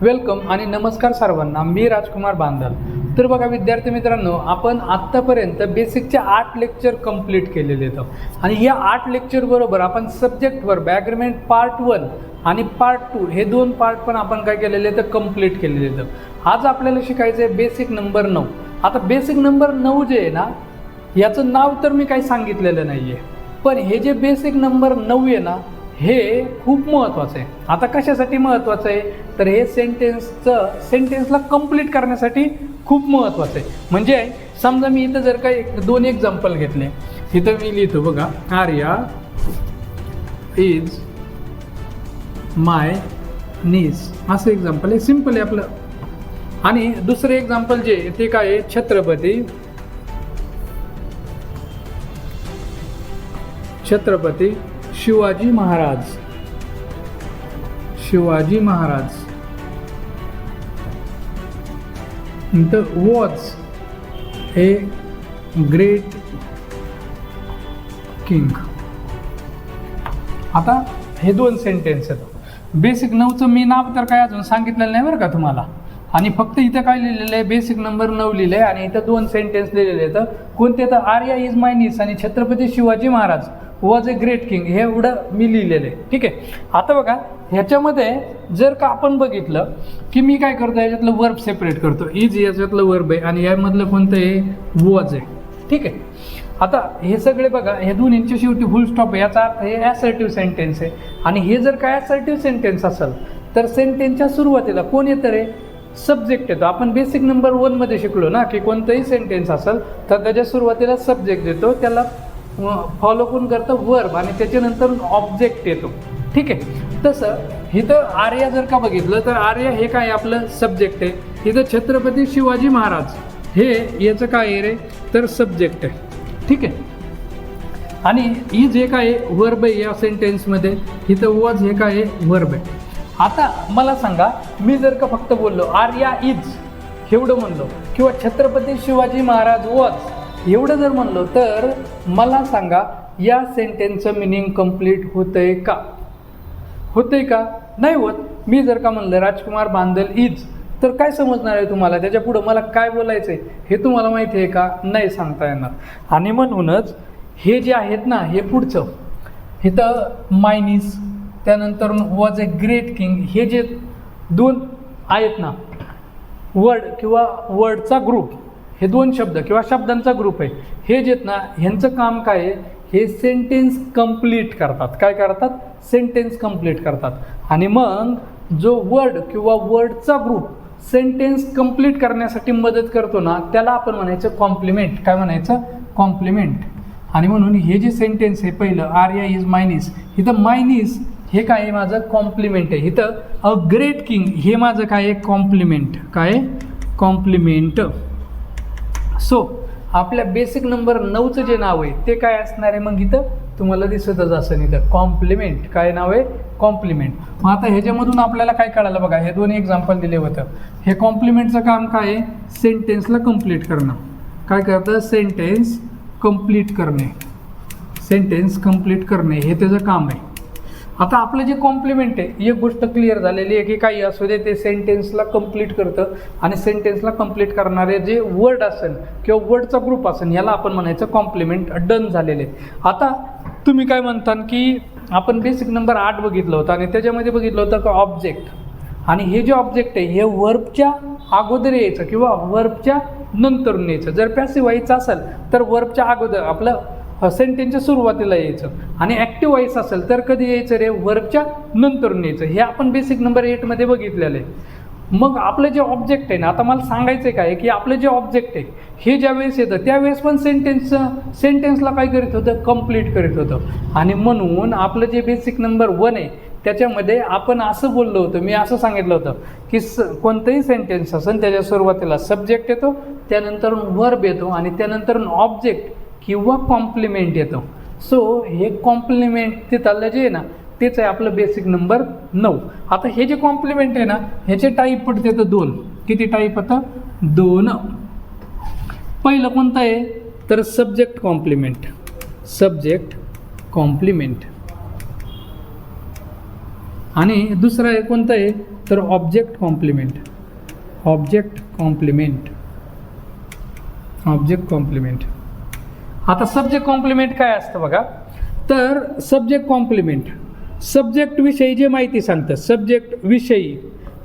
Welcome आणि नमस्कार सर्वांना. मी राजकुमार बांदल. तर बघा विद्यार्थी मित्रांनो, आपण आत्तापर्यंत बेसिकचे 8 लेक्चर कंप्लीट केलेले आहेत आणि या 8 लेक्चर बरोबर आपण सब्जेक्टवर ॲग्रीमेंट पार्ट 1 आणि पार्ट 2 हे 2 पार्ट पण आपण काय केलेले तर कंप्लीट केलेले आहेत. आज आपल्याला शिकायचं आहे बेसिक नंबर 9. आता बेसिक नंबर 9 जे आहे ना, याचं नाव तर मी काही सांगितलेलं नाही आहे, पण हे जे बेसिक नंबर 9 आहे ना, हे खूप महत्त्वाचं आहे. आता कशासाठी महत्त्वाचं आहे तर हे सेंटेन्सला कंप्लीट करण्यासाठी खूप महत्त्वाचं आहे. म्हणजे समजा मी इथं जर का 2 एक्झाम्पल घेतले, इथं मी लिहितो बघा, आर्या इज माय नीस, असं एक्झाम्पल आहे, सिम्पल आहे आपलं. आणि दुसरं एक्झाम्पल जे ते काय आहे, Chhatrapati Shivaji Maharaj was a great king. आता हे 2 सेंटेन्स आहेत. बेसिक 9चं मी नाव तर काय अजून सांगितलेलं नाही बरं का तुम्हाला, आणि फक्त इथं काय लिहिलेलं आहे, बेसिक नंबर 9 लिहिलं आहे आणि इथं 2 सेंटेन्स लिहिलेले आहेत. कोणते तर आर्या इज माय नीस आणि Chhatrapati Shivaji Maharaj was a great king, हे एवढं मी लिहिलेलं आहे. ठीक आहे. आता बघा ह्याच्यामध्ये जर का आपण बघितलं की मी काय करतो, याच्यातलं वर्ब सेपरेट करतो. इज याच्यातलं वर्ब आहे आणि यामधलं कोणतं आहे, वॉज आहे. ठीक आहे. आता हे सगळे बघा, हे 2 इंच शेवटी फुल स्टॉप आहे, याचा अर्थ हे ॲसर्टिव्ह सेंटेन्स आहे. आणि हे जर काय ॲसर्टिव्ह सेंटेन्स असेल तर सेंटेन्सच्या सुरुवातीला कोण येतं रे, सब्जेक्ट येतो. आपण बेसिक नंबर 1 मध्ये शिकलो ना की कोणतंही सेंटेन्स असेल तर त्याच्या सुरुवातीला सब्जेक्ट येतो, त्याला फॉलो कोण करतं, वर्ब, आणि त्याच्यानंतर ऑब्जेक्ट येतो. ठीक आहे. तसं इथं आर्या जर का बघितलं तर आर्या हे काय आपलं सब्जेक्ट आहे. इथं छत्रपती शिवाजी महाराज हे याचं काय आहे रे तर सब्जेक्ट आहे. ठीक आहे. आणि ही जे काय वर्ब आहे या सेंटेन्समध्ये, इथं वॉज हे काय वर्ब आहे. आता मला सांगा, मी जर का फक्त बोललो आर्या इज एवढं म्हणलो किंवा छत्रपती शिवाजी महाराज वॉज एवढं जर म्हणलो तर मला सांगा या सेंटेन्सचं मिनिंग कंप्लीट होतंय का? नाही होत. मी जर का म्हणलं राजकुमार बांदल इज तर काय समजणार आहे तुम्हाला, त्याच्या पुढं मला काय बोलायचं आहे हे तुम्हाला माहिती आहे का? नाही सांगता येणार. आणि म्हणूनच हे जे आहेत ना, हे पुढचं इथं मायनीस, त्यानंतर वॉज ए ग्रेट किंग, हे जे 2 आहेत ना, वर्ड किंवा वर्डचा ग्रुप, हे 2 शब्द किंवा शब्दांचा ग्रुप आहे, हे जे आहेत ना, ह्यांचं काम काय आहे, हे सेंटेन्स कंप्लीट करतात. काय करतात? सेंटेन्स कंप्लीट करतात. आणि मग जो वर्ड किंवा वर्डचा ग्रुप सेंटेन्स कंप्लीट करण्यासाठी मदत करतो ना, त्याला आपण म्हणायचं कॉम्प्लिमेंट. काय म्हणायचं? कॉम्प्लिमेंट. आणि म्हणून हे जे सेंटेन्स आहे पहिलं, आर्या इज मायनीस, इथं मायनीस हे काय आहे, माझं कॉम्प्लिमेंट आहे. इथं अ ग्रेट किंग हे माझं काय आहे, कॉम्प्लिमेंट. काय? कॉम्प्लिमेंट. सो आपल्या बेसिक नंबर 9चं जे नाव आहे ते काय असणार आहे, मग इथं तुम्हाला दिसतच असं, इथं कॉम्प्लिमेंट. काय नाव आहे? कॉम्प्लिमेंट. मग आता ह्याच्यामधून आपल्याला काय कळालं बघा, हे 2 एक्झाम्पल दिले होतं. हे कॉम्प्लिमेंटचं काम काय आहे, सेंटेन्सला कंप्लीट करणं. काय करतं? सेंटेन्स कंप्लीट करणे हे त्याचं काम आहे. आता आपलं जे कॉम्प्लिमेंट आहे, एक गोष्ट क्लिअर झालेली आहे की काही असू दे ते सेंटेन्सला कंप्लीट करतं, आणि सेंटेन्सला कंप्लीट करणारे जे वर्ड असेल किंवा वर्डचा ग्रुप असेल याला आपण म्हणायचं कॉम्प्लिमेंट. डन झालेले. आता तुम्ही काय म्हणता की आपण बेसिक नंबर 8 बघितलं होतं आणि त्याच्यामध्ये बघितलं होतं का ऑब्जेक्ट, आणि हे जे ऑब्जेक्ट आहे हे वर्बच्या अगोदर यायचं किंवा वर्बच्या नंतरून यायचं. जर पॅसिव्ह व्हायचं असेल तर वर्बच्या अगोदर आपलं सेंटेन्सच्या सुरुवातीला यायचं, आणि ॲक्टिव्ह व्हायस असेल तर कधी यायचं रे, वर्बच्या नंतरून यायचं. हे आपण बेसिक नंबर 8 मध्ये बघितलेलं आहे. मग आपलं जे ऑब्जेक्ट आहे ना, आता मला सांगायचं काय की आपलं जे ऑब्जेक्ट आहे हे ज्या वेळेस येतं त्यावेळेस पण सेंटेन्सला काय करीत होतं, कंप्लीट करीत होतं. आणि म्हणून आपलं जे बेसिक नंबर 1 आहे त्याच्यामध्ये आपण असं बोललो होतं, मी असं सांगितलं होतं की कोणतंही सेंटेन्स असेल त्याच्या सुरुवातीला सब्जेक्ट येतो, त्यानंतर वर्ब येतो, आणि त्यानंतर ऑब्जेक्ट किंवा कॉम्प्लिमेंट येतो. सो हे कॉम्प्लिमेंट तिथलं जे आहे ना तेच आहे आपलं बेसिक नंबर 9. आता हे जे कॉम्प्लिमेंट आहे ना ह्याचे टाईप पडते तर 2. किती टाईप होतं? 2. पहिलं कोणतं आहे तर सब्जेक्ट कॉम्प्लिमेंट. आणि दुसरं आहे कोणतं आहे तर object complement, object complement, object complement. आता सब्जेक्ट कॉम्प्लिमेंट काय असतं बघा, तर सब्जेक्ट कॉम्प्लिमेंट सब्जेक्ट विषयी जे माहिती सांगतं, सब्जेक्ट विषयी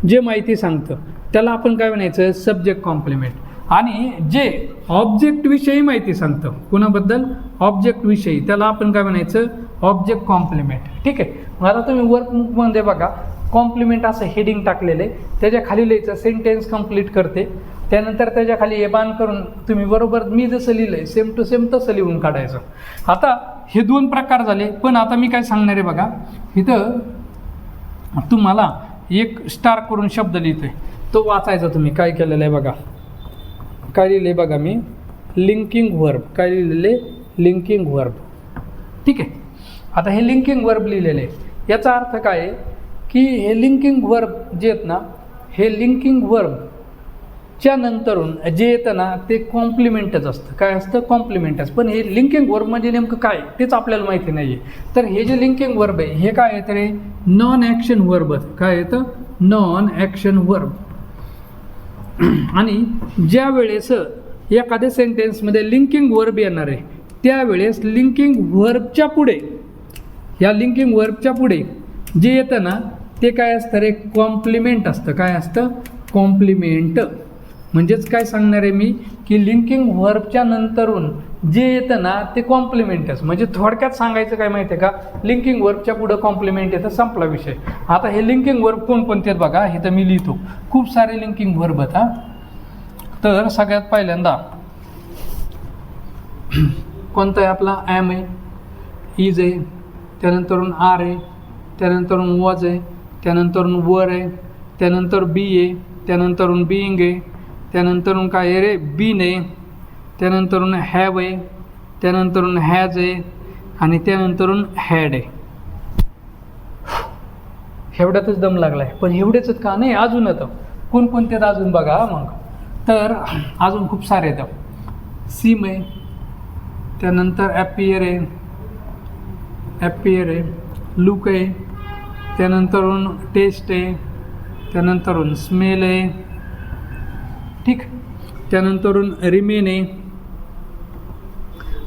जे माहिती सांगतं त्याला आपण काय म्हणायचं, सब्जेक्ट कॉम्प्लिमेंट. आणि जे ऑब्जेक्ट विषयी माहिती सांगतं, कुणाबद्दल, ऑब्जेक्ट विषयी, त्याला आपण काय म्हणायचं, ऑब्जेक्ट कॉम्प्लिमेंट. ठीक आहे. मग आता तुम्ही वर्कबुकमध्ये बघा कॉम्प्लिमेंट असं हेडिंग टाकलेले, त्याच्या खाली लिहायचं सेंटेन्स कंप्लीट करते, त्यानंतर त्याच्या खाली हे बाण करून तुम्ही बरोबर मी जसं लिहिलंय सेम टू सेम तसं लिहून काढायचं. आता हे दोन प्रकार झाले. पण आता मी काय सांगणार आहे बघा, इथं तुम्हाला एक स्टार करून शब्द लिहितोय, तो वाचायचा. तुम्ही काय केलेलं आहे बघा, काय लिहिले बघा मी, लिंकिंग वर्ब. काय लिहिलेले, लिंकिंग वर्ब. ठीक आहे. आता हे लिंकिंग वर्ब लिहिलेले आहे, याचा अर्थ काय आहे की हे लिंकिंग वर्ब जे आहेत ना, हे लिंकिंग वर्बच्या नंतरून जे येतं ना ते कॉम्प्लिमेंटच असतं. काय असतं, कॉम्प्लिमेंटच. पण हे लिंकिंग वर्ब म्हणजे नेमकं काय तेच आपल्याला माहिती नाही आहे. तर हे जे लिंकिंग वर्ब आहे हे काय येतं रे, नॉन ॲक्शन वर्ब. काय येतं, नॉन ॲक्शन वर्ब. आणि ज्या वेळेस एखाद्या सेंटेन्समध्ये लिंकिंग वर्ब येणार आहे त्यावेळेस लिंकिंग वर्बच्या पुढे, या लिंकिंग वर्बच्या पुढे जे येतं ना ते काय असतं रे, कॉम्प्लिमेंट असतं. काय असतं, कॉम्प्लिमेंट. म्हणजेच काय सांगणार आहे मी की लिंकिंग वर्बच्या नंतरून जे येतं ना ते कॉम्प्लिमेंटच. म्हणजे थोडक्यात सांगायचं काय माहिती आहे का, लिंकिंग वर्बच्या पुढं कॉम्प्लिमेंट येतं, संपला विषय. आता हे लिंकिंग वर्ब कोणकोणते आहेत बघा, हे तर मी लिहितो खूप सारे लिंकिंग वर्ब आहेत. तर सगळ्यात पहिल्यांदा कोणता आहे आपला, ॲम आहे, इज आहे, त्यानंतरून आर आहे, त्यानंतरून वॉज आहे, त्यानंतरून वर आहे, त्यानंतर बी आहे, त्यानंतरून बीइंग आहे, त्यानंतरून काय आहे रे, बीन आहे, त्यानंतरून हॅव आहे, त्यानंतरून हॅज आहे, आणि त्यानंतरून हॅड आहे. एवढ्यातच दम लागला आहे. पण एवढेच का नाही, अजून येतं कोणकोणते अजून बघा मग. तर अजून खूप सारे येतं. सीम आहे, त्यानंतर ॲपियर आहे, ॲपियर आहे, लुक आहे, त्यानंतरून टेस्ट आहे, त्यानंतरून स्मेल आहे. ठीक. त्यानंतरून रिमेन आहे,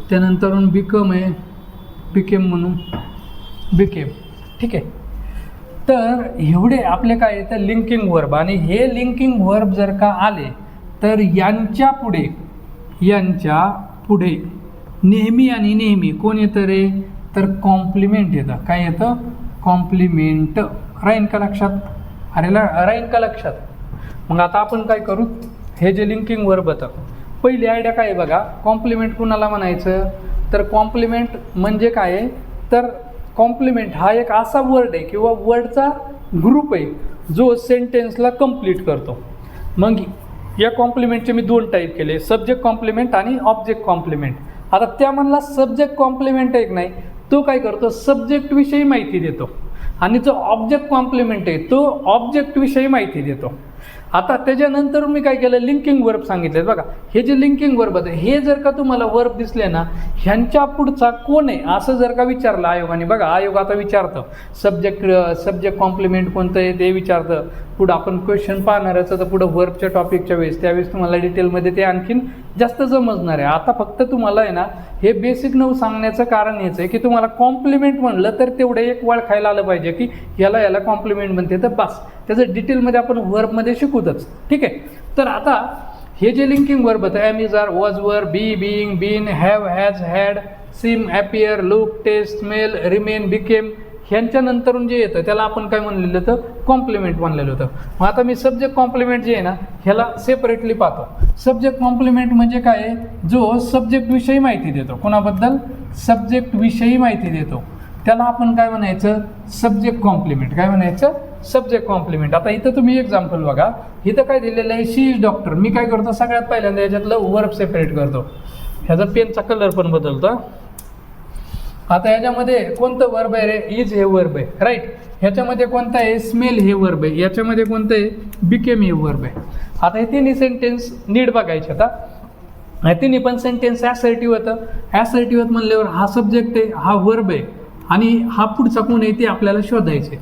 त्यानंतरून बिकम आहे, बिकेम म्हणून बिकेम. ठीक आहे. तर एवढे आपले काय येतं लिंकिंग वर्ब. आणि हे लिंकिंग वर्ब जर का आले तर यांच्या पुढे नेहमी आणि नेहमी कोण येतं रे, तर कॉम्प्लिमेंट येतं. काय येतं, कॉम्प्लिमेंट. राहीन का लक्षात, अरे राहीन का लक्षात. मग आता आपण काय करू, हे जे लिंकिंग वर्ब होतं, पहिली आयडिया काय आहे बघा, कॉम्प्लिमेंट कुणाला म्हणायचं, तर कॉम्प्लिमेंट म्हणजे काय आहे, तर कॉम्प्लिमेंट हा एक असा वर्ड आहे किंवा वर्डचा ग्रुप आहे जो सेंटेन्सला कंप्लीट करतो. मग या कॉम्प्लिमेंटचे मी दोन टाईप केले, सब्जेक्ट कॉम्प्लिमेंट आणि ऑब्जेक्ट कॉम्प्लिमेंट. आता त्यामधला सब्जेक्ट कॉम्प्लिमेंट एक नाही, तो काय करतो, सब्जेक्टविषयी माहिती देतो. आणि जो ऑब्जेक्ट कॉम्प्लिमेंट आहे तो ऑब्जेक्टविषयी माहिती देतो. आता त्याच्यानंतर मी काय केलं, लिंकिंग वर्ब सांगितले बघा. हे जे लिंकिंग वर्ब आहे हे जर का तुम्हाला वर्ब दिसले ना, ह्यांच्या पुढचा कोण आहे असं जर का विचारलं आयोगाने, बघा आयोग आता विचारतं सब्जेक्ट कॉम्प्लिमेंट कोणतं आहे ते विचारतं. पुढं आपण क्वेश्चन पाहणारच तर पुढं वर्बच्या टॉपिकच्या वेळेस त्यावेळेस तुम्हाला डिटेलमध्ये ते आणखीन जास्त समजणार आहे. आता फक्त तुम्हाला आहे ना हे बेसिक नऊ सांगण्याचं कारण हेच आहे की तुम्हाला कॉम्प्लिमेंट म्हणलं तर तेवढं एक वळखायला आलं पाहिजे की याला कॉम्प्लिमेंट म्हणते, तर बस त्याचं डिटेलमध्ये आपण वर्बमध्ये शिकूतच. ठीक आहे. तर आता हे जे लिंकिंग वर्ब आहे, am is are, was were, be, being, been, have, has, had, seem, appear, look, taste, smell, remain, became, ह्यांच्या नंतरून जे येतं त्याला आपण काय म्हणलेलं होतं, कॉम्प्लिमेंट म्हणलेलं होतं. मग आता मी सब्जेक्ट कॉम्प्लिमेंट जे आहे ना ह्याला सेपरेटली पाहतो. सब्जेक्ट कॉम्प्लिमेंट म्हणजे काय आहे, जो सब्जेक्टविषयी माहिती देतो. कोणाबद्दल, सब्जेक्टविषयी माहिती देतो, त्याला आपण काय म्हणायचं, सब्जेक्ट कॉम्प्लिमेंट. काय म्हणायचं, सब्जेक्ट कॉम्प्लिमेंट. आता इथं तुम्ही एक्झाम्पल बघा, इथं काय दिलेलं आहे, शी इज डॉक्टर. मी काय करतो, सगळ्यात पहिल्यांदा याच्यातलं वर्ब सेपरेट करतो, ह्याचा पेनचा कलर पण बदलतो. आता ह्याच्यामध्ये कोणतं वर्ब आहे रे, इज हे वर्ब आहे, राईट. ह्याच्यामध्ये कोणतं आहे, स्मेल हे वर्ब आहे. याच्यामध्ये कोणतं आहे, बिकेम हे वर्ब आहे. आता हे तिन्ही सेंटेन्स नीट बघायचे. आता तिन्ही पण सेंटेन्स ॲसर्टिव्ह होतं. ॲसर्टिव्ह म्हणल्यावर हा सब्जेक्ट आहे, हा वर्ब आहे आणि हा पुढचा कोण आहे ते आपल्याला शोधायचे.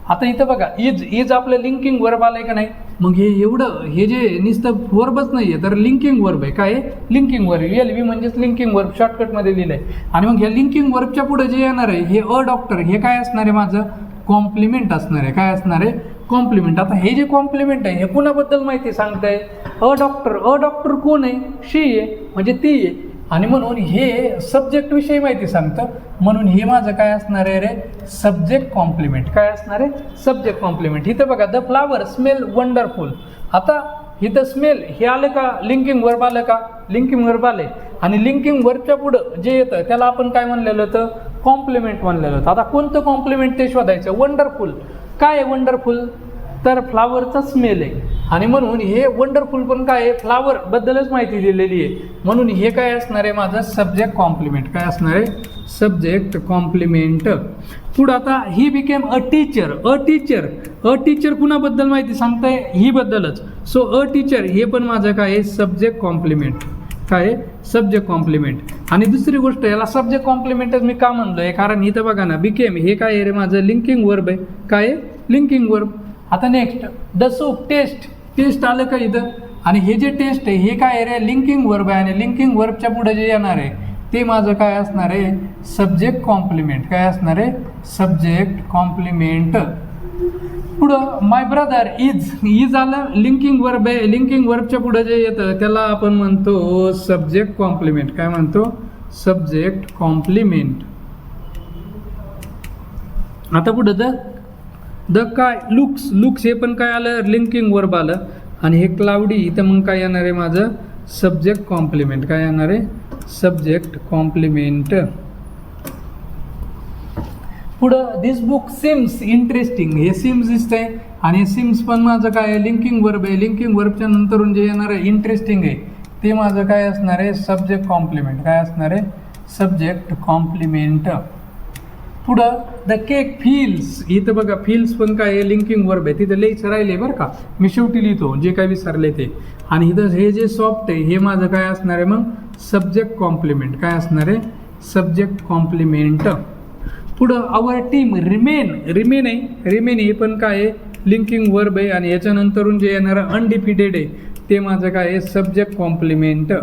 आता इथं बघा इज आपलं लिंकिंग वर्ब आलंय का नाही, मग हे जे नुसतं वर्बच नाही आहे तर लिंकिंग वर्ब आहे. काय आहे? Linking verb. LV म्हणजेच लिंकिंग वर्ब शॉर्टकटमध्ये लिहिलं आहे. आणि मग ह्या लिंकिंग वर्बच्या पुढे जे येणार आहे हे अ डॉक्टर, हे काय असणार आहे माझं? कॉम्प्लिमेंट असणार आहे. काय असणार आहे? कॉम्प्लिमेंट. आता हे जे कॉम्प्लिमेंट आहे हे कुणाबद्दल माहिती सांगताय? अ डॉक्टर कोण आहे? शी आहे, म्हणजे ती आहे. आणि म्हणून हे सब्जेक्ट विषयी माहिती सांगतं, म्हणून हे माझं काय असणार आहे रे? Subject complement. काय असणार आहे? Subject complement. इथं बघा द फ्लावर स्मेल वंडरफुल. आता इथं स्मेल हे आलं का? लिंकिंग वर्ब आलं का? लिंकिंग वर्ब आले. आणि लिंकिंग वर्बच्या पुढं जे येतं त्याला आपण काय म्हणलेलं होतं? कॉम्प्लिमेंट म्हणलेलं होतं. आता कोणतं कॉम्प्लिमेंट ते शोधायचं. वंडरफुल. काय आहे वंडरफुल? तर फ्लावरचा स्मेल आहे. आणि म्हणून हे वंडरफुल पण काय आहे? फ्लावर बद्दलच माहिती दिलेली आहे. म्हणून हे काय असणार आहे माझं? Subject complement. काय असणार आहे? Subject complement. पुढं आता he became a teacher. A teacher कुणाबद्दल माहिती सांगताय? ही बद्दलच. सो अ टीचर हे पण माझं काय आहे? Subject complement. काय आहे? Subject complement. आणि दुसरी गोष्ट याला सब्जेक्ट कॉम्प्लिमेंटच मी का म्हणलोय? कारण इथं बघा ना बिकेम हे काय आहे रे माझं? लिंकिंग वर्ब आहे. काय आहे? Linking verb. आता नेक्स्ट द सूप. टेस्ट आलं का इथं? आणि हे जे टेस्ट आहे हे काय आहे रे? लिंकिंग वर्ब आहे. आणि लिंकिंग वर्बच्या पुढे जे येणार आहे ते माझं काय असणार आहे? Subject complement. काय असणार आहे? Subject complement. पुढं माय ब्रदर इज आलं, लिंकिंग वर्ब आहे. लिंकिंग वर्बच्या पुढे जे येतं त्याला आपण म्हणतो सब्जेक्ट कॉम्प्लिमेंट. काय म्हणतो? Subject complement. आता पुढं द काय? लुक्स हे पण काय आलं? लिंकिंग वर्ब आलं. आणि हे क्लाउडी इथं मग काय येणार आहे माझं? Subject complement. काय येणार आहे? Subject complement. पुढं दिस बुक सिम्स इंटरेस्टिंग. हे सिम्स दिसतंय आणि सिम्स पण माझं काय आहे? लिंकिंग वर्ब आहे. लिंकिंग वर्बच्या नंतरून जे येणार आहे इंटरेस्टिंग आहे ते माझं काय असणार आहे? Subject complement. काय असणार आहे? Subject complement. पुढं द केक फील्स. इथं बघा फील्स पण काय आहे? लिंकिंग वर्ब आहे. तिथं लिहायचं राहिले बरं का, मी शेवटी लिहितो जे काय विसरले ते. आणि इथं हे जे सॉफ्ट आहे हे माझं काय असणार आहे मग? Subject complement. काय असणार आहे? Subject complement. पुढं आवर टीम रिमेन आहे. रिमेन हे पण काय आहे? लिंकिंग वर्ब आहे. आणि याच्यानंतरून जे येणारं अनडिफिटेड आहे ते माझं काय आहे? Subject complement.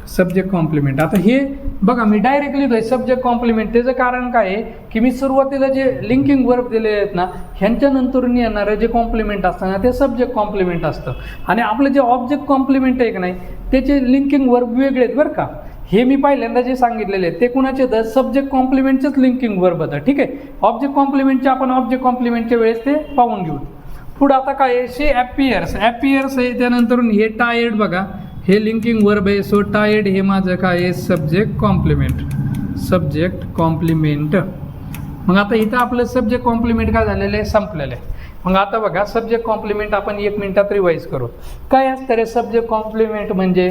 Subject complement. आता हे बघा मी डायरेक्ट लिहितोय सब्जेक्ट कॉम्प्लिमेंट. त्याचं कारण काय आहे की मी सुरुवातीला जे लिंकिंग वर्ब दिलेले आहेत ना ह्यांच्या नंतरून येणारं जे कॉम्प्लिमेंट असतं ना ते सब्जेक्ट कॉम्प्लिमेंट असतं. आणि आपलं जे ऑब्जेक्ट कॉम्प्लिमेंट आहे की नाही त्याचे लिंकिंग वर्ब वेगळे आहेत बरं का. हे मी पहिल्यांदा जे सांगितलेले आहेत ते कुणाचे तर सब्जेक्ट कॉम्प्लिमेंटचेच लिंकिंग वर्ब होतं. ठीक आहे. ऑब्जेक्ट कॉम्प्लिमेंटचे आपण ऑब्जेक्ट कॉम्प्लिमेंटच्या वेळेस ते पाहून घेऊ. पुढं आता काय आहे? शी ॲपियर्स आहे. त्यानंतरून हे टायर्ड बघा हे लिंकिंग वर्ब आहे. सो टायर्ड हे माझं काय आहे? Subject complement. Subject complement. मग आता इथं आपलं सब्जेक्ट कॉम्प्लिमेंट काय झालेलं आहे? संपलेलं आहे. मग आता बघा सब्जेक्ट कॉम्प्लिमेंट आपण 1 मिनिटात रिवाईज करू. काय असतं रे सब्जेक्ट कॉम्प्लिमेंट म्हणजे?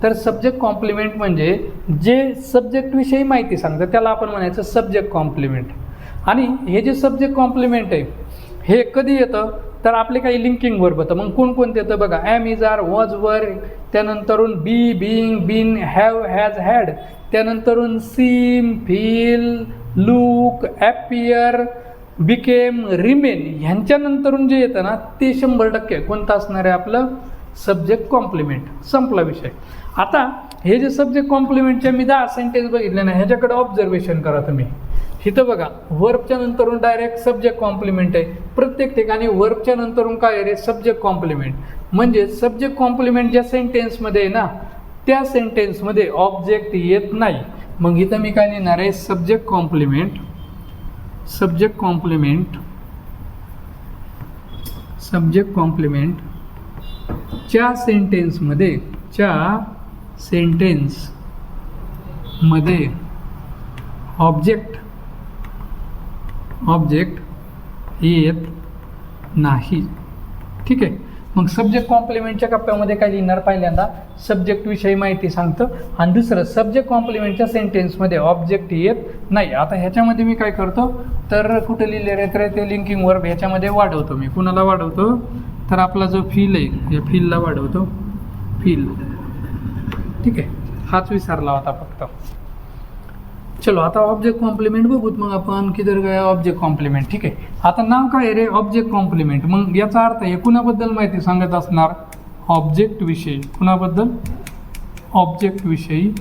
तर सब्जेक्ट कॉम्प्लिमेंट म्हणजे जे सब्जेक्टविषयी माहिती सांगतं त्याला आपण म्हणायचं सब्जेक्ट कॉम्प्लिमेंट. आणि हे जे सब्जेक्ट कॉम्प्लिमेंट आहे हे कधी येतं? तर आपले काही लिंकिंग वर्ब होतं. मग कोणकोणते येतं बघा? Am, is, are, was, were. त्यानंतरून be, being, been, have, has, had. त्यानंतरून seem, feel, look, appear, became, remain. ह्यांच्यानंतरून जे येतं ना ते 100% कोणतं असणार आहे? आपलं सब्जेक्ट कॉम्प्लिमेंट. संपला विषय. आता हे जे सब्जेक्ट कॉम्प्लिमेंटचे मी 10 सेंटेन्स बघितले ना ह्याच्याकडे ऑब्झर्वेशन करा तुम्ही. इथं बघा वर्बच्या नंतरून डायरेक्ट सब्जेक्ट कॉम्प्लिमेंट आहे. प्रत्येक ठिकाणी वर्बच्या नंतरून काय आहे रे? Subject complement. म्हणजे सब्जेक्ट कॉम्प्लिमेंट ज्या सेंटेन्समध्ये आहे ना त्या सेंटेन्समध्ये ऑब्जेक्ट येत नाही. मग इथं मी काय लिहिणार आहे? Subject complement. Subject complement. Subject complement च्या सेंटेन्समध्ये ऑब्जेक्ट येत नाही. ठीक आहे. मग सब्जेक्ट कॉम्प्लिमेंटच्या कप्प्यामध्ये काय लिहिणार? पहिल्यांदा सब्जेक्टविषयी माहिती सांगतं आणि दुसरं सब्जेक्ट कॉम्प्लिमेंटच्या सेंटेन्समध्ये ऑब्जेक्ट येत नाही. आता ह्याच्यामध्ये मी काय करतो तर कुठे लिहिलेलं आहे तर ते लिंकिंग वर्ब ह्याच्यामध्ये वाढवतो मी. कुणाला वाढवतो? तर आपला जो फील आहे या फीलला वाढवतो. फील. ठीक आहे. हाच विसरला होता फक्त. चलो आता ऑब्जेक्ट कॉम्प्लिमेंट बघूत मग आपण किधर गया ऑब्जेक्ट कॉम्प्लिमेंट. ठीक आहे, आता नाव काय आहे रे ऑब्जेक्ट कॉम्प्लिमेंट. मग याचा अर्थ हे कुणाबद्दल माहिती सांगत असणार, ऑब्जेक्ट विषयी. कुणाबद्दल, ऑब्जेक्ट विषयी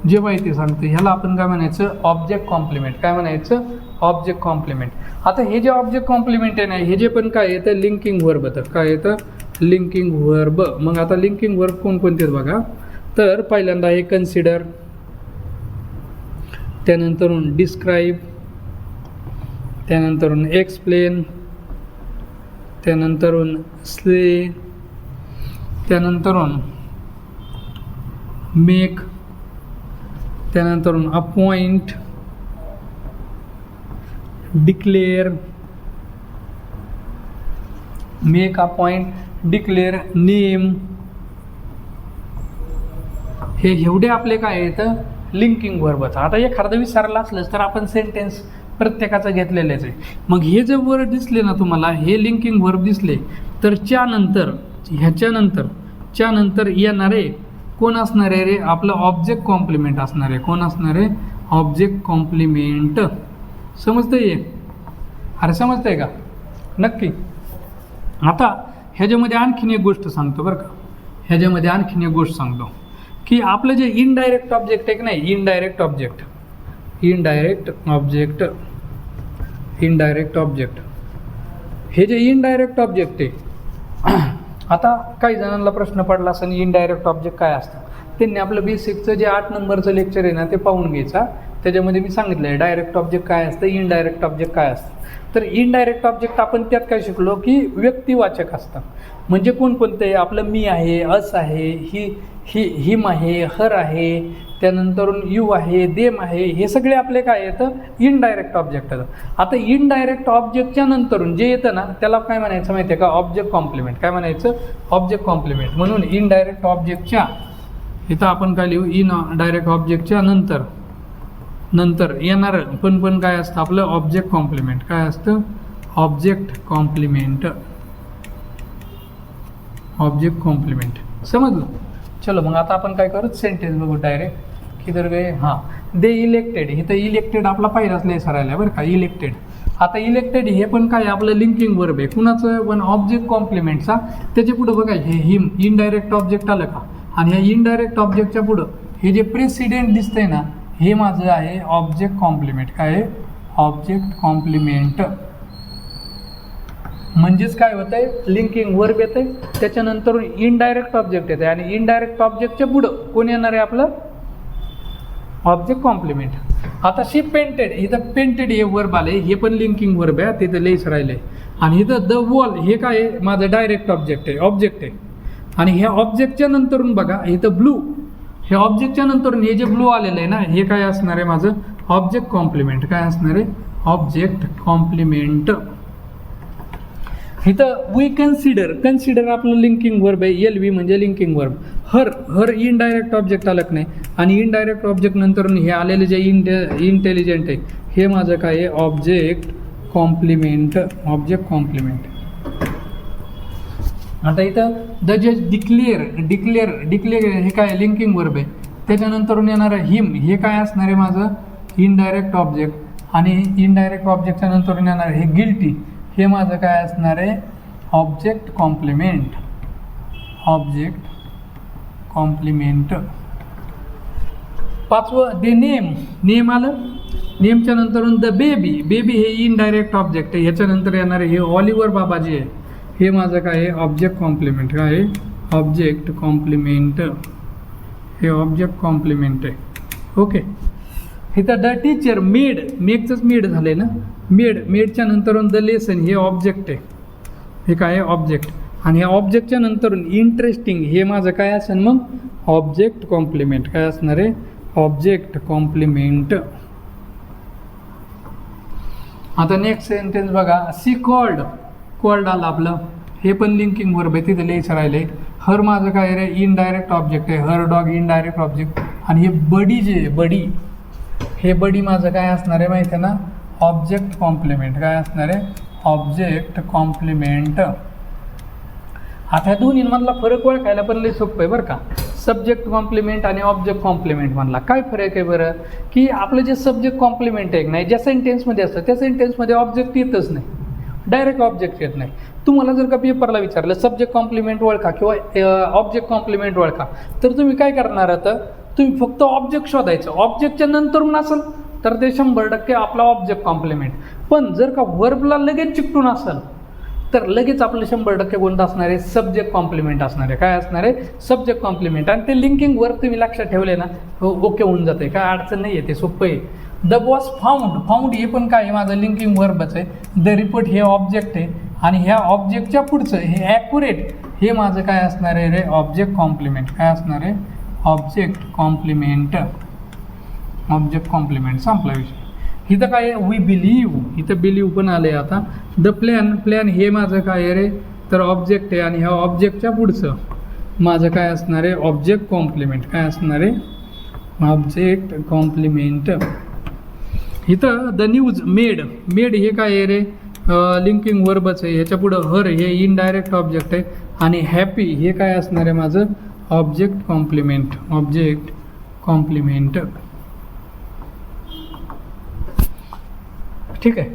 जे माहिती सांगते ह्याला आपण काय म्हणायचं, ऑब्जेक्ट कॉम्प्लिमेंट. काय म्हणायचं, ऑब्जेक्ट कॉम्प्लिमेंट. आता हे जे ऑब्जेक्ट कॉम्प्लिमेंट आहे ना, हे जे पण काय येतं लिंकिंग व्हर्ब येतं. काय येतं, लिंकिंग व्हर्ब. मग आता लिंकिंग व्हर्ब कोणकोणते बघा, तर पहिल्यांदा हे कन्सिडर, त्यानंतरून डिस्क्राईब, त्यानंतरून एक्सप्लेन, त्यानंतरून स्ले, त्यानंतरून मेक, त्यानंतरून appoint, declare, make, appoint, declare, name. हे एवढे आपले काय येतं लिंकिंग वर्बच. आता एखादं विसरलं असलंच तर आपण सेंटेन्स प्रत्येकाचं घेतलेलेच आहे. मग हे जे वर्ड दिसले ना तुम्हाला, हे लिंकिंग वर्ब दिसले, तर च्यानंतर येणारे कोण असणार आहे रे, आपलं ऑब्जेक्ट कॉम्प्लिमेंट असणार आहे. कोण असणार आहे, ऑब्जेक्ट कॉम्प्लिमेंट. समजतंय, अरे समजतंय का, नक्की. आता ह्याच्यामध्ये आणखीन एक गोष्ट सांगतो बरं का, ह्याच्यामध्ये आणखीन एक गोष्ट सांगतो की आपलं जे इनडायरेक्ट ऑब्जेक्ट आहे की नाही, इनडायरेक्ट ऑब्जेक्ट हे जे इनडायरेक्ट ऑब्जेक्ट आहे. आता काही जणांना प्रश्न पडला असं इनडायरेक्ट ऑब्जेक्ट काय असतं. त्यांनी आपलं बेसिकचं जे 8 नंबरचं लेक्चर आहे ना ते पाहून घ्यायचा. त्याच्यामध्ये मी सांगितलं आहे डायरेक्ट ऑब्जेक्ट काय असतं, इनडायरेक्ट ऑब्जेक्ट काय असतं. तर इनडायरेक्ट ऑब्जेक्ट आपण त्यात काय शिकलो की व्यक्तिवाचक असतं. म्हणजे कोणकोणते, आपलं मी आहे, अस आहे, हिम आहे, हर आहे, त्यानंतरून यू आहे, देम आहे, हे सगळे आपले काय येतं इनडायरेक्ट ऑब्जेक्ट येतं. आता इनडायरेक्ट ऑब्जेक्टच्या नंतरून जे येतं ना त्याला काय म्हणायचं माहिती आहे का, ऑब्जेक्ट कॉम्प्लिमेंट. काय म्हणायचं, ऑब्जेक्ट कॉम्प्लिमेंट. म्हणून इनडायरेक्ट ऑब्जेक्टच्या इथं आपण काय लिहू, इनडायरेक्ट ऑब्जेक्टच्या नंतर येणारं पण काय असतं आपलं ऑब्जेक्ट कॉम्प्लिमेंट. काय असतं, ऑब्जेक्ट कॉम्प्लिमेंट. समजलं. चलो मग आता आपण काय करू, सेंटेन्स बघू डायरेक्ट. किधर गए, हां, दे इलेक्टेड. इथं इलेक्टेड आपला पहिलाच लय सरायला बरं का, इलेक्टेड. आता इलेक्टेड हे पण काय आपलं लिंकिंग वर्ब आहे. कुणाचं, पण ऑब्जेक्ट कॉम्प्लिमेंटचा. त्याच्या पुढं बघा हे हिम इनडायरेक्ट ऑब्जेक्ट आलं का, आणि ह्या इनडायरेक्ट ऑब्जेक्टच्या पुढं हे जे प्रेसिडेंट दिसतंय ना, हे माझं आहे ऑब्जेक्ट कॉम्प्लिमेंट. काय आहे, ऑब्जेक्ट कॉम्प्लिमेंट. म्हणजेच काय होतं आहे, लिंकिंग वर्ब येतं आहे, त्याच्यानंतर इनडायरेक्ट ऑब्जेक्ट येतं आहे, आणि इनडायरेक्ट ऑब्जेक्टच्या पुढं कोण येणार आहे आपलं ऑब्जेक्ट कॉम्प्लिमेंट. आता शी पेंटेड, इथं पेंटेड हे वर्ब आले, हे पण लिंकिंग वर्ब आहे, तिथं लेस राहिले. आणि इथं द वॉल हे काय आहे, माझं डायरेक्ट ऑब्जेक्ट आहे. आणि ह्या ऑब्जेक्टच्या नंतरून बघा इथं ब्लू, हे ऑब्जेक्टच्या नंतरून हे जे ब्लू आलेलं आहे ना, हे काय असणार आहे माझं ऑब्जेक्ट कॉम्प्लिमेंट. काय असणार आहे, ऑब्जेक्ट कॉम्प्लिमेंट. इथं वी कन्सिडर आपलं लिंकिंग वर्ब आहे, LV म्हणजे लिंकिंग वर्ब. हर इनडायरेक्ट ऑब्जेक्ट आलं नाही, आणि इनडायरेक्ट ऑब्जेक्ट नंतर हे आलेले जे इंटेलिजंट आहे हे माझं काय आहे ऑब्जेक्ट कॉम्प्लिमेंट. आता इथं द जज डिक्लेअर हे काय लिंकिंग वर्ब आहे. त्याच्यानंतरून येणारं हिम हे काय असणार आहे माझं इनडायरेक्ट ऑब्जेक्ट, आणि इनडायरेक्ट ऑब्जेक्टच्या नंतरून येणार हे गिल्टी हे माझं काय असणार आहे ऑब्जेक्ट कॉम्प्लिमेंट. पाचवं दे नेम आलं. नेमच्या नंतरून द बेबी हे इनडायरेक्ट ऑब्जेक्ट आहे. ह्याच्यानंतर येणार हे ऑलिव्हर बाबाजी आहे, हे माझं काय आहे ऑब्जेक्ट कॉम्प्लिमेंट. काय आहे ऑब्जेक्ट कॉम्प्लिमेंट. हे ऑब्जेक्ट कॉम्प्लिमेंट आहे. ओके. इथं द टीचर मेडचंच मेड झालं ना, मेडच्या नंतरून द लेसन हे ऑब्जेक्ट आहे. हे काय आहे ऑब्जेक्ट. आणि ह्या ऑब्जेक्टच्या नंतरून इंटरेस्टिंग हे माझं काय असेल मग ऑब्जेक्ट कॉम्प्लिमेंट. काय असणार आहे ऑब्जेक्ट कॉम्प्लिमेंट. आता नेक्स्ट सेंटेन्स बघा, सी कॉल्ड आलं आपलं, हे पण लिंकिंग वर्ब आहे, तिथे लिहायचं राहिले. हर माझं काय रे इनडायरेक्ट ऑब्जेक्ट आहे, हर डॉग इनडायरेक्ट ऑब्जेक्ट. आणि हे बडी हे बडी माझं काय असणार आहे माहिती आहे ना ऑब्जेक्ट कॉम्प्लिमेंट. काय असणार आहे ऑब्जेक्ट कॉम्प्लिमेंट. आता ह्या दोन्हींमधला फरक ओळखायला पण लई सोपं आहे बरं का. सब्जेक्ट कॉम्प्लिमेंट आणि ऑब्जेक्ट कॉम्प्लिमेंट म्हणला. काय फरक आहे बरं, की आपलं जे सब्जेक्ट कॉम्प्लिमेंट आहे नाही, ज्या सेंटेन्समध्ये असतं त्या सेंटेन्समध्ये ऑब्जेक्ट येतच नाही, डायरेक्ट ऑब्जेक्ट येत नाही. तुम्हाला जर का पेपरला विचारलं सब्जेक्ट कॉम्प्लिमेंट ओळखा किंवा ऑब्जेक्ट कॉम्प्लिमेंट ओळखा, तर तुम्ही काय करणार आता, तुम्ही फक्त ऑब्जेक्ट शोधायचं. ऑब्जेक्टच्या नंतरून असेल तर ते 100% आपला ऑब्जेक्ट कॉम्प्लिमेंट. पण जर का वर्बला लगेच चिकटून असेल तर लगेच आपलं 100% कोणतं असणार आहे, सब्जेक्ट कॉम्प्लिमेंट असणार आहे. काय असणार आहे, सब्जेक्ट कॉम्प्लिमेंट. आणि ते लिंकिंग वर्ब तुम्ही लक्षात ठेवले ना, ओके होऊन जाते, काय अडचण नाही आहे, ते सोपं आहे. द वॉज फाउंड हे पण काय आहे, माझं लिंकिंग वर्बच आहे. द रिपोर्ट हे ऑब्जेक्ट आहे आणि ह्या ऑब्जेक्टच्या पुढचं हे ॲक्युरेट हे माझं काय असणार आहे रे, ऑब्जेक्ट कॉम्प्लिमेंट. काय असणार आहे, ऑब्जेक्ट कॉम्प्लिमेंट. ऑब्जेक्ट कॉम्प्लिमेंट संपला विषय. इथं काय आहे, वी बिलीव्ह, इथं बिलीव्ह पण आलं आहे. आता द प्लॅन हे माझं काय आहे रे, तर ऑब्जेक्ट आहे आणि ह्या ऑब्जेक्टच्या पुढचं माझं काय असणार आहे, ऑब्जेक्ट कॉम्प्लिमेंट. काय असणार आहे, ऑब्जेक्ट कॉम्प्लिमेंट. इथं द न्यूज मेड हे काय आहे रे, लिंकिंग वर्बच आहे. ह्याच्या पुढं हर हे इनडायरेक्ट ऑब्जेक्ट आहे आणि हॅपी हे काय असणार आहे माझं, ऑब्जेक्ट कॉम्प्लिमेंट. Object complement. ठीक आहे,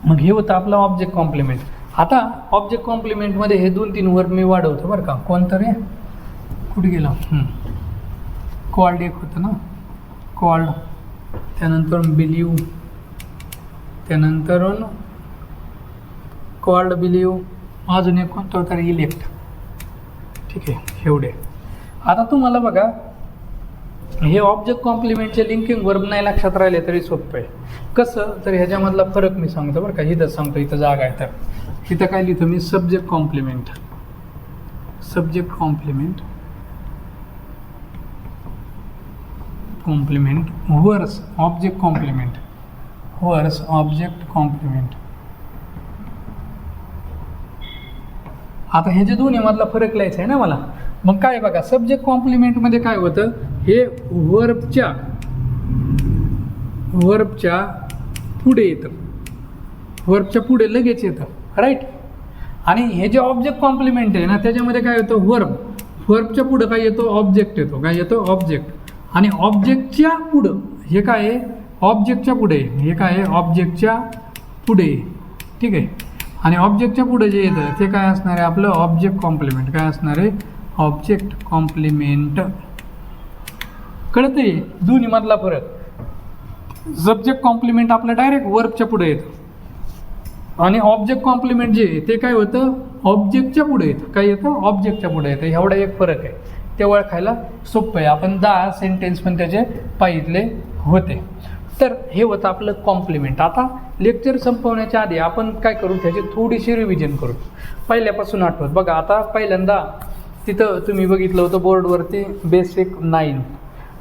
मग हे होतं आपलं ऑब्जेक्ट कॉम्प्लिमेंट. आता ऑब्जेक्ट कॉम्प्लिमेंटमध्ये हे 2-3 वर्ब मी वाढवतो बरं का. कोणतं रे, कुठे गेलं, कॉल्ड एक होतं ना, कॉल्ड, त्यानंतर बिलीव, त्यानंतर कॉल्ड, बिलीव, अजून एक कोणतं होतं, इलेक्ट. ठीक आहे, एवढे. आता तुम्हाला बघा हे ऑब्जेक्ट कॉम्प्लिमेंटचे लिंकिंग वर्ब नाही लक्षात राहिले तरी सोपं आहे. कसं, तर ह्याच्यामधला फरक मी सांगतो बरं का. इथं सांगतो, इथं जागा आहे तर इथं काय लिहितो मी, subject complement. Subject complement, complement versus object complement, versus object complement. आता हे जे दोन्ही मधला फरक लिहायचा आहे ना मला. मग काय बघा, सब्जेक्ट कॉम्प्लिमेंटमध्ये काय होतं, हे वर्बच्या पुढे येतं, वर्बच्या पुढे लगेच येतं, राईट. आणि हे जे ऑब्जेक्ट कॉम्प्लिमेंट आहे ना, त्याच्यामध्ये काय होतं, वर्बच्या पुढं काय येतो, ऑब्जेक्ट येतो. काय येतो, ऑब्जेक्ट. आणि ऑब्जेक्टच्या पुढं हे काय आहे, ऑब्जेक्टच्या पुढे, हे काय आहे, ऑब्जेक्टच्या पुढे. ठीक आहे, आणि ऑब्जेक्टच्या पुढे जे येतं ते काय असणार आहे, आपलं ऑब्जेक्ट कॉम्प्लिमेंट. काय असणार आहे, ऑब्जेक्ट कॉम्प्लिमेंट. कळतंय दोन्ही मधला फरक. सब्जेक्ट कॉम्प्लिमेंट आपलं डायरेक्ट वर्बच्या पुढे येतं आणि ऑब्जेक्ट कॉम्प्लिमेंट जे आहे ते काय होतं, ऑब्जेक्टच्या पुढे येतं. काय येतं, ऑब्जेक्टच्या पुढे येतं. एवढा एक फरक आहे, ते ओळखायला सोपं आहे. आपण 10 सेंटेन्स पण त्याचे पाहितले होते. तर हे होतं आपलं कॉम्प्लिमेंट. आता लेक्चर संपवण्याच्या आधी आपण काय करू, त्याची थोडीशी रिव्हिजन करू, पहिल्यापासून आठवत. बघा आता पहिल्यांदा तिथं तुम्ही बघितलं होतं बोर्डवरती बेसिक 9.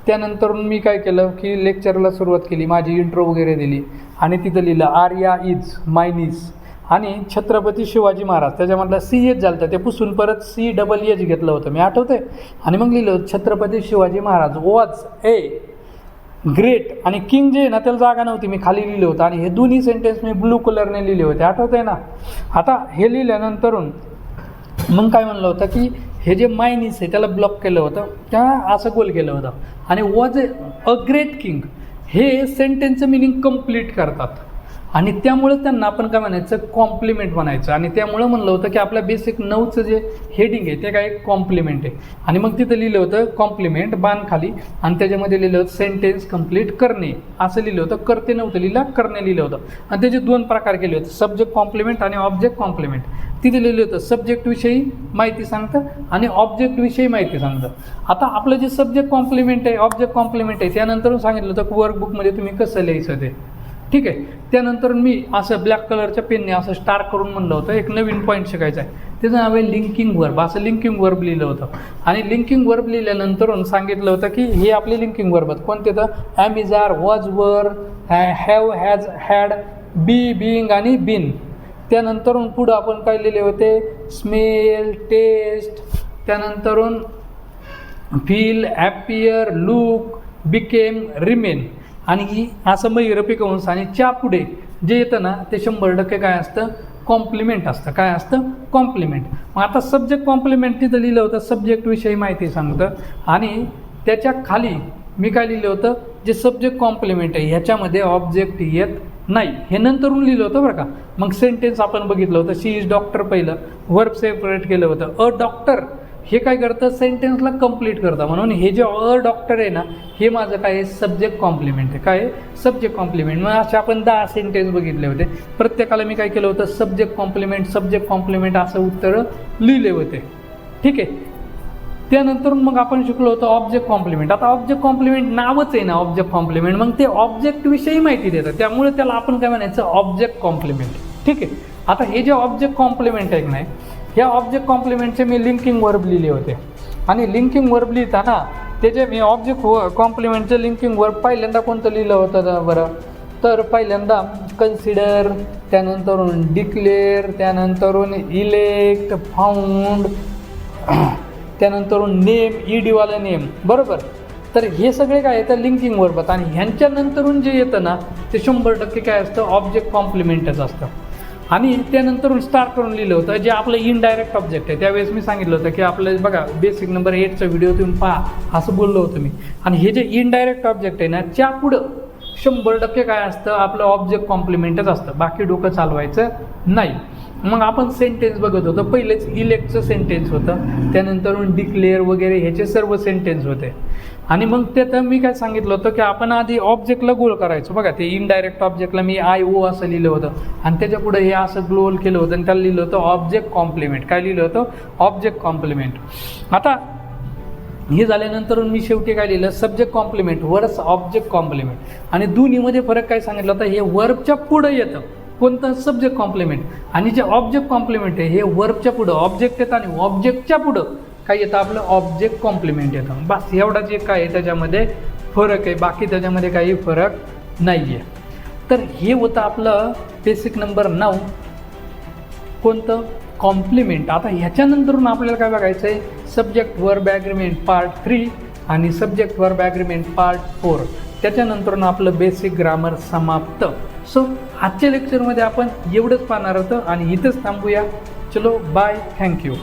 त्यानंतर मी काय केलं की लेक्चरला सुरुवात केली, माझी इंट्रो वगैरे दिली आणि तिथं लिहिलं आर्या इज माय नीस आणि छत्रपती शिवाजी महाराज. त्याच्यामधलं CH झालं होतं, ते पुसून परत CH घेतलं होतं मी, आठवतंय. आणि मग लिहिलं Chhatrapati Shivaji Maharaj was a great. आणि किंग जे आहे ना त्याला जागा नव्हती, मी खाली लिहिलं होतं. आणि हे दोन्ही सेंटेन्स मी ब्लू कलरने लिहिले होते, आठवतंय ना. आता हे लिहिल्यानंतरून मग काय म्हणलं होतं की हे जे मायनीस आहे त्याला ब्लॉक केलं होतं, त्या असं गोल केलं होतं. आणि वॉज अ ग्रेट किंग हे सेंटेन्सचं मिनिंग कंप्लीट करतात आणि त्यामुळे त्यांना आपण काय म्हणायचं, कॉम्प्लिमेंट म्हणायचं. आणि त्यामुळं म्हणलं होतं की आपल्या बेसिक 9चं जे हेडिंग आहे ते काय, कॉम्प्लिमेंट आहे. आणि मग तिथं लिहिलं होतं कॉम्प्लिमेंट बाण खाली आणि त्याच्यामध्ये लिहिलं होतं सेंटेन्स कंप्लीट करणे असं लिहिलं होतं. करते नव्हतं लिहिलं, करणे लिहिलं होतं. आणि त्याचे 2 प्रकार केले होते, सब्जेक्ट कॉम्प्लिमेंट आणि ऑब्जेक्ट कॉम्प्लिमेंट. तिथे लिहिलं होतं सब्जेक्टविषयी माहिती सांगतं आणि ऑब्जेक्टविषयी माहिती सांगतं. आता आपलं जे सब्जेक्ट कॉम्प्लिमेंट आहे, ऑब्जेक्ट कॉम्प्लिमेंट आहे, त्यानंतर सांगितलं होतं वर्कबुकमध्ये तुम्ही कसं लिहायचं ते. ठीक आहे, त्यानंतर मी असं ब्लॅक कलरच्या पेनने असं स्टार करून म्हणलं होतं एक नवीन पॉईंट शिकायचा आहे, त्याचं नाव आहे लिंकिंग वर्ब. असं लिंकिंग वर्ब लिहिलं होतं. आणि लिंकिंग वर्ब लिहिल्यानंतर सांगितलं होतं की हे आपले लिंकिंग वर्ब आहेत कोणते, तर am is are, was were, have, has, had, be, being आणि बिन. त्यानंतरून पुढं आपण काय लिहिले होते, स्मेल, टेस्ट, त्यानंतरून feel, appear, look, became, remain. आणि असं मैर पिकवून आणि च्या पुढे जे येतं ना ते 100% काय असतं, कॉम्प्लिमेंट असतं. काय असतं? कॉम्प्लिमेंट. मग आता सब्जेक्ट कॉम्प्लिमेंट तिथं लिहिलं होतं सब्जेक्टविषयी माहिती सांगतं आणि त्याच्या खाली मी काय लिहिलं होतं, जे सब्जेक्ट कॉम्प्लिमेंट आहे ह्याच्यामध्ये ऑब्जेक्ट येत नाही हे नंतरून लिहिलं होतं बरं का. मग सेंटेन्स आपण बघितलं होतं, शी इज डॉक्टर पहिलं वर्ब सेपरेट केलं होतं. अ डॉक्टर हे काय करतं, सेंटेन्सला कंप्लीट करतं. म्हणून हे जे अ डॉक्टर आहे ना हे माझं काय आहे, सब्जेक्ट कॉम्प्लिमेंट आहे. काय आहे? Subject complement. मग असे आपण 10 सेंटेन्स बघितले होते. प्रत्येकाला मी काय केलं होतं, सब्जेक्ट कॉम्प्लिमेंट असं उत्तरं लिहिले होते. ठीक आहे. त्यानंतर मग आपण शिकलो होतो ऑब्जेक्ट कॉम्प्लिमेंट. आता ऑब्जेक्ट कॉम्प्लिमेंट नावच आहे ना ऑब्जेक्ट कॉम्प्लिमेंट, मग ते ऑब्जेक्टविषयी माहिती देतं, त्यामुळे त्याला आपण काय म्हणायचं, ऑब्जेक्ट कॉम्प्लिमेंट. ठीक आहे. आता हे जे ऑब्जेक्ट कॉम्प्लिमेंट आहे की नाही, ह्या ऑब्जेक्ट कॉम्प्लिमेंटचे मी लिंकिंग वर्ब लिहिले होते आणि लिंकिंग वर्ब लिहिताना त्याचे मी ऑब्जेक्ट कॉम्प्लिमेंटचे लिंकिंग वर्ब पहिल्यांदा कोणतं लिहिलं होतं बरं, तर पहिल्यांदा कन्सिडर, त्यानंतरून डिक्लेअर, त्यानंतरून इलेक्ट, फाउंड, त्यानंतरून नेम, ईडीवाला नेम. बरोबर. तर हे सगळे काय येतं, लिंकिंग वर्ब. आणि ह्यांच्यानंतरून जे येतं ना ते 100% काय असतं, ऑब्जेक्ट कॉम्प्लिमेंटच असतं. आणि त्यानंतरून स्टार्ट करून लिहिलं होतं जे आपलं इनडायरेक्ट ऑब्जेक्ट आहे. त्यावेळेस मी सांगितलं होतं की आपलं बघा बेसिक नंबर 8चा व्हिडिओ तुम्ही पहा असं बोललो होतं मी. आणि हे जे इनडायरेक्ट ऑब्जेक्ट आहे ना त्या पुढं 100% काय असतं, आपलं ऑब्जेक्ट कॉम्प्लिमेंटच असतं, बाकी डोकं चालवायचं नाही. मग आपण सेंटेन्स बघत होतो, पहिलेच इलेक्टचं सेंटेन्स होतं, त्यानंतरून डिक्लेअर वगैरे ह्याचे सर्व सेंटेन्स होते. आणि मग त्यात मी काय सांगितलं होतं की आपण आधी ऑब्जेक्टला गोल करायचो. बघा ते इनडायरेक्ट ऑब्जेक्टला मी IO असं लिहिलं होतं आणि त्याच्या पुढे हे असं गोल केलं होतं आणि त्याला लिहिलं होतं ऑब्जेक्ट कॉम्प्लिमेंट. काय लिहिलं होतं, ऑब्जेक्ट कॉम्प्लिमेंट. आता हे झाल्यानंतर मी शेवटी काय लिहिलं, subject complement versus object complement. आणि दोन्हीमध्ये फरक काय सांगितलं होतं, हे वर्बच्या पुढं येतं कोणतं, सब्जेक्ट कॉम्प्लिमेंट. आणि जे ऑब्जेक्ट कॉम्प्लिमेंट आहे हे वर्बच्या पुढं ऑब्जेक्ट येतं आणि ऑब्जेक्टच्या पुढं काय येतं, आपलं ऑब्जेक्ट कॉम्प्लिमेंट येतं. बस एवढाच एक काय आहे त्याच्यामध्ये फरक आहे, बाकी त्याच्यामध्ये काही फरक नाही आहे. तर हे होतं आपलं बेसिक नंबर 9 कोणतं, कॉम्प्लिमेंट. आता ह्याच्यानंतरून आपल्याला काय बघायचं आहे, सब्जेक्ट वर्ब ॲग्रीमेंट पार्ट 3 आणि सब्जेक्ट वर्ब ॲग्रीमेंट पार्ट 4. त्याच्यानंतरून आपलं बेसिक ग्रामर समाप्त. सो आजच्या लेक्चरमध्ये आपण एवढंच पाहणार होतं आणि इथंच थांबूया. चलो बाय, थँक्यू.